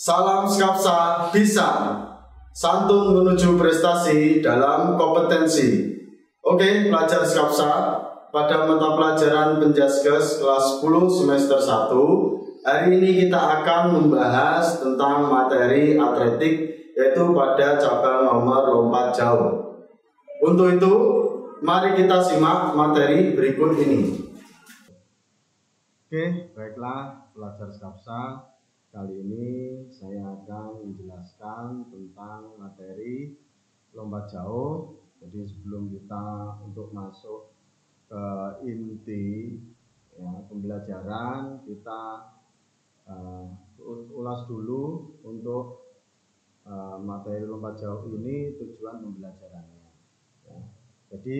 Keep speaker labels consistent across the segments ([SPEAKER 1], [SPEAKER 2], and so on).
[SPEAKER 1] Salam Skapsa bisa santun menuju prestasi dalam kompetensi. Oke, pelajar Skapsa, pada mata pelajaran Penjaskes kelas 10 semester 1, hari ini kita akan membahas tentang materi atletik, yaitu pada cabang nomor lompat jauh. Untuk itu, mari kita simak materi berikut ini.
[SPEAKER 2] Oke, baiklah pelajar Skapsa. Kali ini saya akan menjelaskan tentang materi lompat jauh. Jadi sebelum kita untuk masuk ke inti pembelajaran, kita ulas dulu untuk materi lompat jauh ini tujuan pembelajarannya. Jadi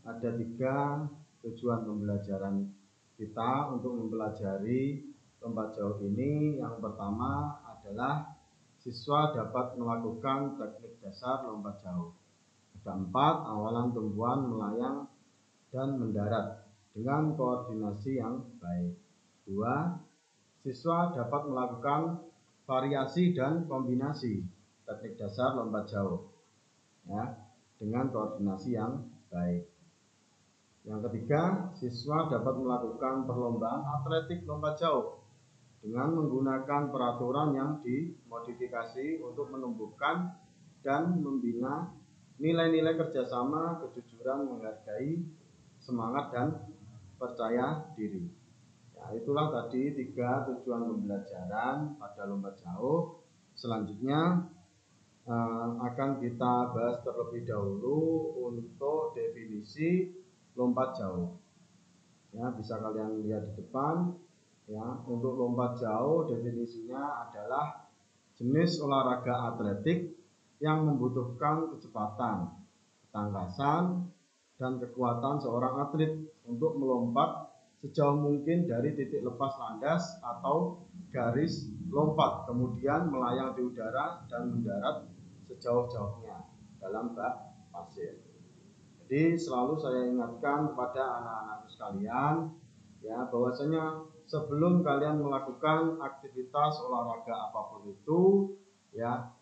[SPEAKER 2] ada 3 tujuan pembelajaran kita untuk mempelajari lompat jauh ini. Yang pertama adalah siswa dapat melakukan teknik dasar lompat jauh. Ada 4, awalan tumpuan, melayang, dan mendarat dengan koordinasi yang baik. 2, siswa dapat melakukan variasi dan kombinasi teknik dasar lompat jauh dengan koordinasi yang baik. Yang ketiga, siswa dapat melakukan perlombaan atletik lompat jauh dengan menggunakan peraturan yang dimodifikasi untuk menumbuhkan dan membina nilai-nilai kerjasama, kejujuran, menghargai, semangat, dan percaya diri. Itulah tadi 3 tujuan pembelajaran pada lompat jauh. Selanjutnya akan kita bahas terlebih dahulu untuk definisi lompat jauh. Bisa kalian lihat di depan. Untuk lompat jauh definisinya adalah jenis olahraga atletik yang membutuhkan kecepatan, ketangkasan, dan kekuatan seorang atlet untuk melompat sejauh mungkin dari titik lepas landas atau garis lompat, kemudian melayang di udara dan mendarat sejauh-jauhnya dalam bak pasir. Jadi selalu saya ingatkan kepada anak-anakku sekalian bahwasanya sebelum kalian melakukan aktivitas olahraga apapun itu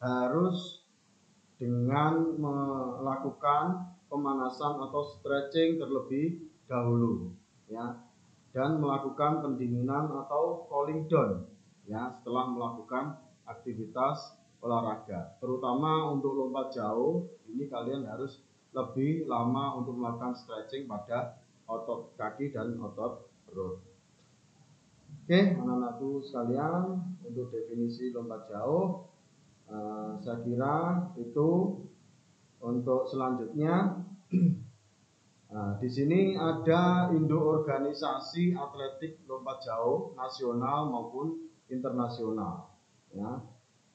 [SPEAKER 2] harus dengan melakukan pemanasan atau stretching terlebih dahulu dan melakukan pendinginan atau cooling down setelah melakukan aktivitas olahraga. Terutama untuk lompat jauh ini kalian harus lebih lama untuk melakukan stretching pada otot kaki dan otot perut. Oke, anak-anakku sekalian, untuk definisi lompat jauh saya kira itu. Untuk selanjutnya di sini ada induk organisasi atletik lompat jauh nasional maupun internasional.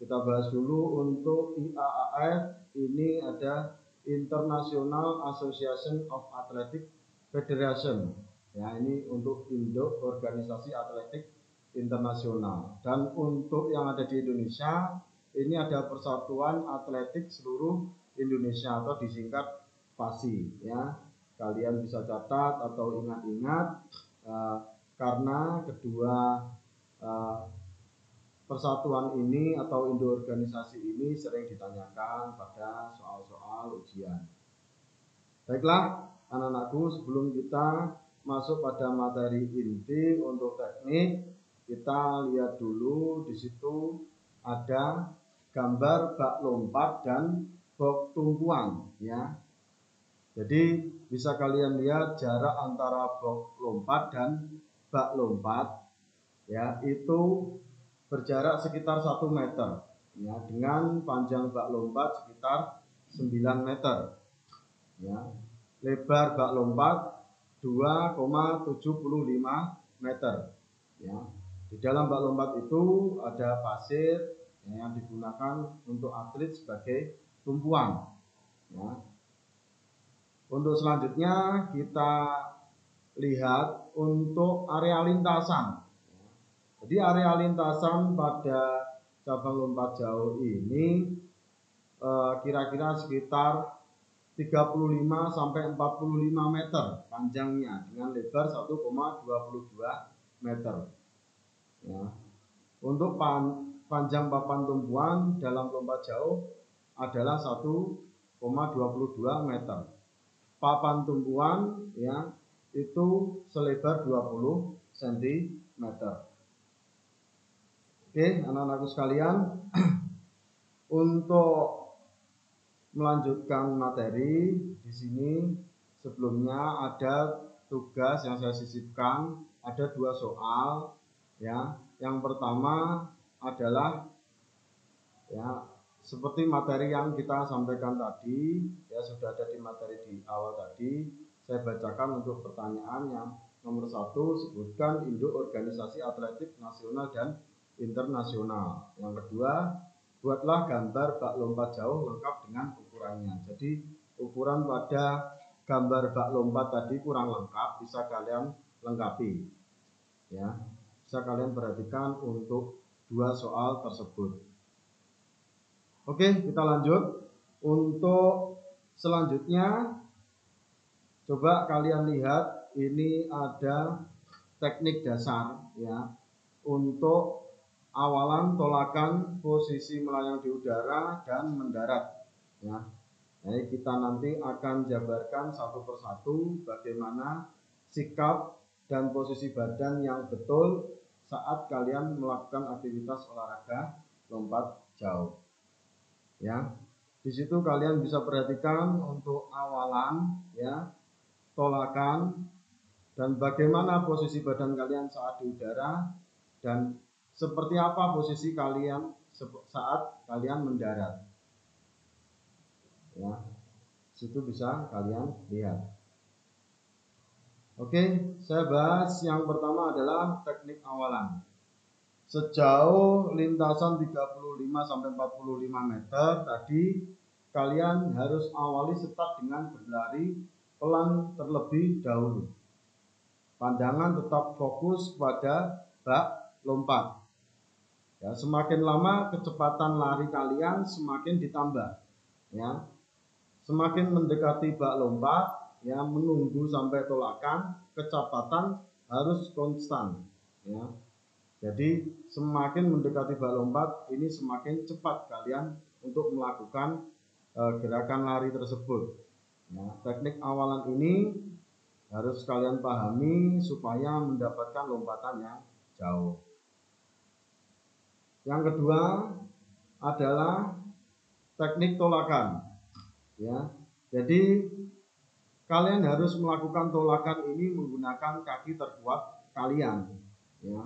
[SPEAKER 2] Kita bahas dulu untuk IAAF. Ini ada International Association of Athletic Federation. Ini untuk induk organisasi atletik internasional. Dan untuk yang ada di Indonesia, ini ada Persatuan Atletik Seluruh Indonesia atau disingkat PASI. Kalian bisa catat atau ingat-ingat karena kedua persatuan ini atau induk organisasi ini sering ditanyakan pada soal-soal ujian. Baiklah anak-anakku, sebelum kita masuk pada materi inti untuk teknik, kita lihat dulu di situ ada gambar bak lompat dan box tumpuan Jadi bisa kalian lihat jarak antara box lompat dan bak lompat itu berjarak sekitar 1 meter dengan panjang bak lompat sekitar 9 meter. Lebar bak lompat 2,75 meter. Di dalam bak lompat itu ada pasir yang digunakan untuk atlet sebagai tumpuan. Untuk selanjutnya kita lihat untuk area lintasan. Jadi area lintasan pada cabang lompat jauh ini kira-kira sekitar 35 sampai 45 meter panjangnya dengan lebar 1,22 meter. Untuk panjang papan tumpuan dalam lompat jauh adalah 1,22 meter. Papan tumpuan ya itu selebar 20 cm. Oke, anak-anakku sekalian, untuk melanjutkan materi di sini sebelumnya ada tugas yang saya sisipkan, ada 2 soal ya. Yang pertama adalah ya seperti materi yang kita sampaikan tadi ya, sudah ada di materi di awal tadi. Saya bacakan untuk pertanyaan yang nomor 1, sebutkan induk organisasi atletik nasional dan internasional. Yang kedua, buatlah gambar bak lompat jauh lengkap dengan ukurannya. Jadi ukuran pada gambar bak lompat tadi kurang lengkap, bisa kalian lengkapi ya. Bisa kalian perhatikan untuk 2 soal tersebut. Oke, kita lanjut. Untuk selanjutnya, coba kalian lihat, ini ada teknik dasar ya untuk awalan tolakan posisi melayang di udara dan mendarat ya. Jadi kita nanti akan jabarkan satu persatu bagaimana sikap dan posisi badan yang betul saat kalian melakukan aktivitas olahraga lompat jauh. Ya, di situ kalian bisa perhatikan untuk awalan ya, tolakan, dan bagaimana posisi badan kalian saat di udara, dan seperti apa posisi kalian saat kalian mendarat. Ya, situ bisa kalian lihat. Oke, saya bahas yang pertama adalah teknik awalan. Sejauh lintasan 35-45 meter tadi, kalian harus awali start dengan berlari pelan terlebih dahulu. Pandangan tetap fokus pada bak lompat. Ya, semakin lama kecepatan lari kalian semakin ditambah. Ya, semakin mendekati bak lompat, ya menunggu sampai tolakan, kecepatan harus konstan. Ya. Jadi semakin mendekati bak lompat, ini semakin cepat kalian untuk melakukan gerakan lari tersebut. Ya, teknik awalan ini harus kalian pahami supaya mendapatkan lompatan yang jauh. Yang kedua adalah teknik tolakan. Ya, jadi kalian harus melakukan tolakan ini menggunakan kaki terkuat kalian. Ya,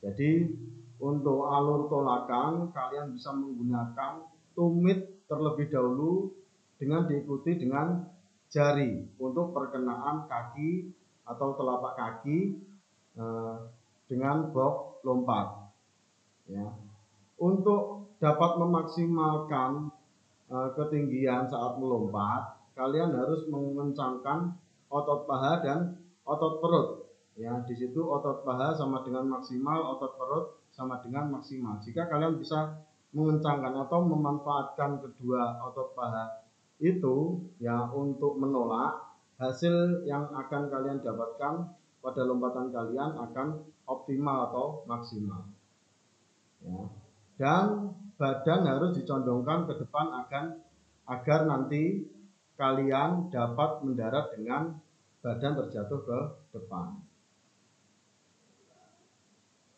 [SPEAKER 2] jadi untuk alur tolakan kalian bisa menggunakan tumit terlebih dahulu dengan diikuti dengan jari untuk perkenaan kaki atau telapak kaki dengan box lompat. Ya. Untuk dapat memaksimalkan ketinggian saat melompat, kalian harus mengencangkan otot paha dan otot perut. Ya, di situ otot paha sama dengan maksimal, otot perut sama dengan maksimal. Jika kalian bisa mengencangkan atau memanfaatkan kedua otot paha itu ya untuk menolak, hasil yang akan kalian dapatkan pada lompatan kalian akan optimal atau maksimal. Ya. Dan badan harus dicondongkan ke depan agar nanti kalian dapat mendarat dengan badan terjatuh ke depan.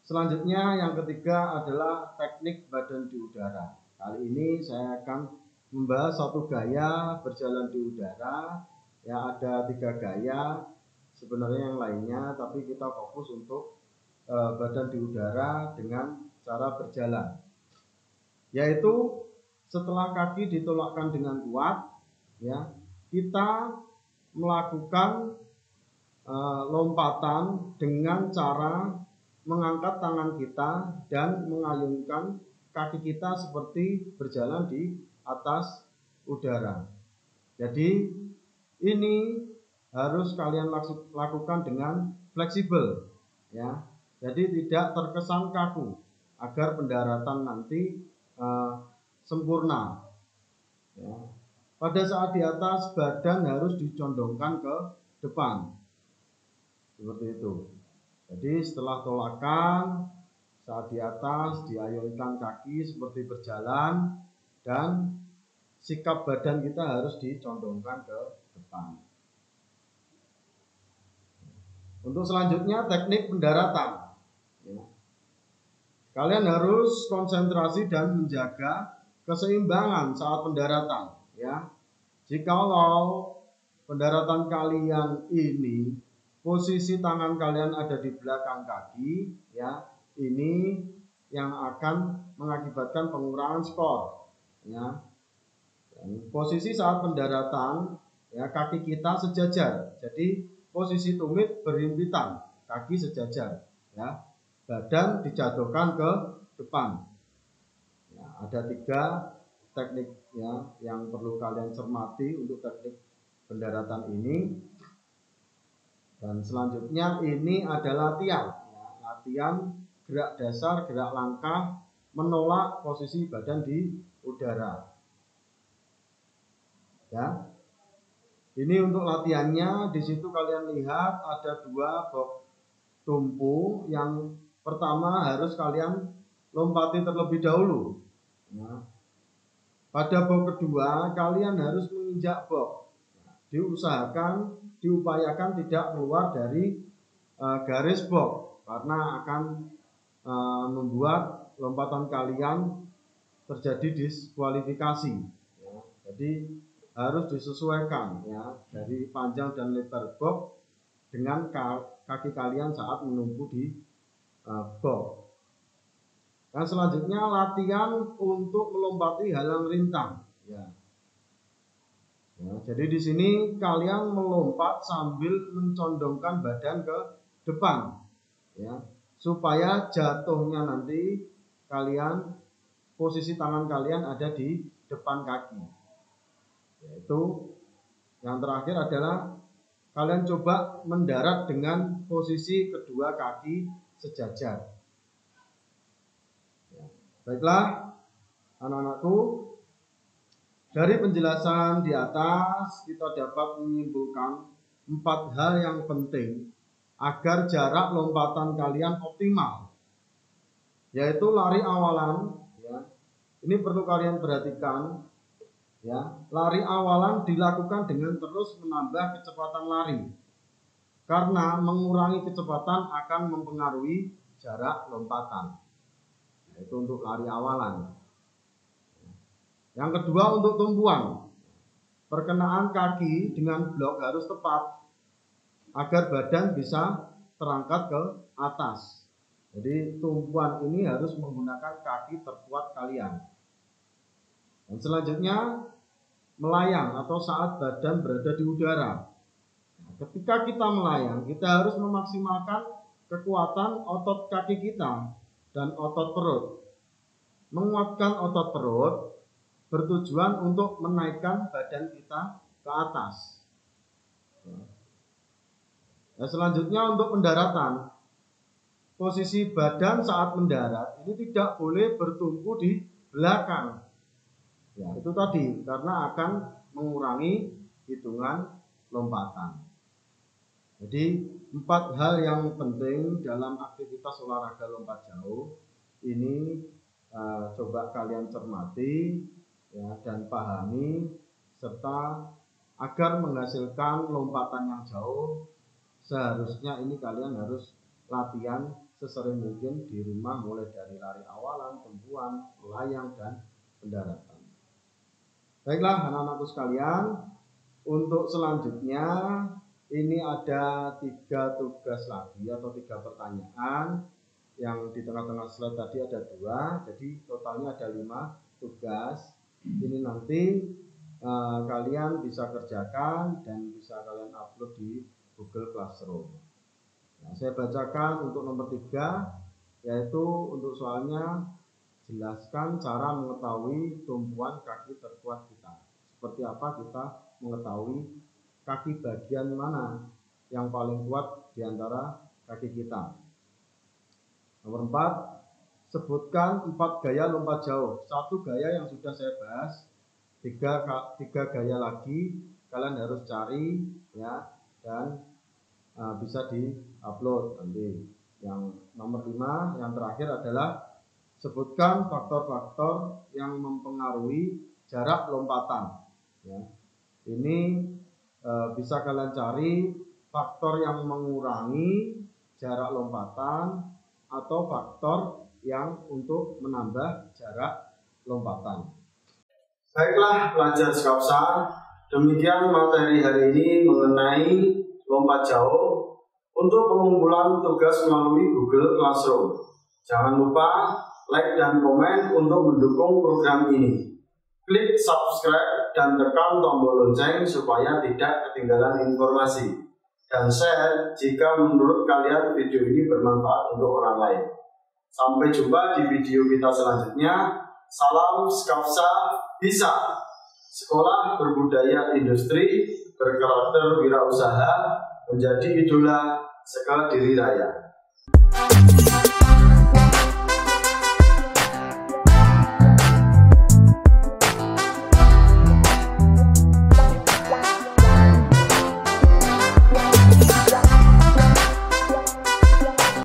[SPEAKER 2] Selanjutnya yang ketiga adalah teknik badan di udara. Kali ini saya akan membahas satu gaya berjalan di udara. Ya, ada 3 gaya sebenarnya yang lainnya, tapi kita fokus untuk badan di udara dengan cara berjalan. Yaitu setelah kaki ditolakkan dengan kuat, ya, kita melakukan lompatan dengan cara mengangkat tangan kita dan mengayunkan kaki kita seperti berjalan di atas udara. Jadi ini harus kalian lakukan dengan fleksibel, ya. Jadi tidak terkesan kaku agar pendaratan nanti sempurna. Ya. Pada saat di atas, badan harus dicondongkan ke depan, seperti itu. Jadi setelah tolakan, Saat di atas, diayunkan kaki seperti berjalan, dan sikap badan kita harus dicondongkan ke depan. Untuk selanjutnya teknik pendaratan. Kalian harus konsentrasi dan menjaga keseimbangan saat pendaratan. Ya, jikalau pendaratan kalian ini posisi tangan kalian ada di belakang kaki, ya, ini yang akan mengakibatkan pengurangan skor. Ya, dan posisi saat pendaratan, ya, kaki kita sejajar. Jadi posisi tumit berhimpitan, kaki sejajar. Ya, badan dijatuhkan ke depan. Ya, ada 3 teknik, ya, yang perlu kalian cermati untuk teknik pendaratan ini. Dan selanjutnya ini ada latihan, ya, latihan gerak dasar, gerak langkah, menolak posisi badan di udara. Ya, ini untuk latihannya. Di situ kalian lihat ada 2 box tumpu. Yang pertama harus kalian lompati terlebih dahulu. Nah, pada box kedua kalian harus menginjak box. Diupayakan tidak keluar dari garis box, karena akan membuat lompatan kalian terjadi diskualifikasi. Ya, jadi harus disesuaikan, ya, dari panjang dan lebar box dengan kaki kalian saat menumpu di box. Dan selanjutnya latihan untuk melompati halang rintang. Ya. Ya, jadi di sini kalian melompat sambil mencondongkan badan ke depan, ya, supaya jatuhnya nanti kalian posisi tangan kalian ada di depan kaki. Yaitu yang terakhir adalah kalian coba mendarat dengan posisi kedua kaki sejajar. Ya. Baiklah anak-anakku, dari penjelasan di atas kita dapat menyimpulkan 4 hal yang penting agar jarak lompatan kalian optimal, yaitu lari awalan. Ya, ini perlu kalian perhatikan. Ya, lari awalan dilakukan dengan terus menambah kecepatan lari, karena mengurangi kecepatan akan mempengaruhi jarak lompatan. Itu untuk lari awalan. Yang kedua untuk tumpuan. Perkenaan kaki dengan blok harus tepat agar badan bisa terangkat ke atas. Jadi tumpuan ini harus menggunakan kaki terkuat kalian. Dan selanjutnya melayang atau saat badan berada di udara. Ketika kita melayang, kita harus memaksimalkan kekuatan otot kaki kita dan otot perut. Menguatkan otot perut bertujuan untuk menaikkan badan kita ke atas. Nah, selanjutnya untuk pendaratan. Posisi badan saat mendarat ini tidak boleh bertumpu di belakang. Ya, itu tadi karena akan mengurangi hitungan lompatan. Jadi 4 hal yang penting dalam aktivitas olahraga lompat jauh ini coba kalian cermati, ya, dan pahami, serta agar menghasilkan lompatan yang jauh seharusnya ini kalian harus latihan sesering mungkin di rumah, mulai dari lari awalan, tumpuan, melayang, dan pendaratan. Baiklah anak-anakku sekalian, untuk selanjutnya ini ada 3 tugas lagi atau 3 pertanyaan. Yang di tengah-tengah slide tadi ada 2, jadi totalnya ada 5 tugas. Ini nanti kalian bisa kerjakan dan bisa kalian upload di Google Classroom. Nah, saya bacakan untuk nomor 3, yaitu untuk soalnya jelaskan cara mengetahui tumpuan kaki terkuat kita. Seperti apa kita mengetahui kaki bagian mana yang paling kuat di antara kaki kita. Nomor 4, sebutkan 4 gaya lompat jauh. 1 gaya yang sudah saya bahas, 3 gaya lagi kalian harus cari, ya, dan bisa di-upload nanti. Yang nomor 5, yang terakhir adalah sebutkan faktor-faktor yang mempengaruhi jarak lompatan. Ya. Ini bisa kalian cari faktor yang mengurangi jarak lompatan atau faktor yang untuk menambah jarak lompatan.
[SPEAKER 1] Baiklah pelajar Skapsa, demikian materi hari ini mengenai lompat jauh. Untuk pengumpulan tugas melalui Google Classroom, jangan lupa like dan komen untuk mendukung program ini. Klik subscribe dan tekan tombol lonceng supaya tidak ketinggalan informasi. Dan share jika menurut kalian video ini bermanfaat untuk orang lain. Sampai jumpa di video kita selanjutnya. Salam Skapsa Bisa. Sekolah berbudaya industri, berkarakter wirausaha, menjadi idola segala diri raya.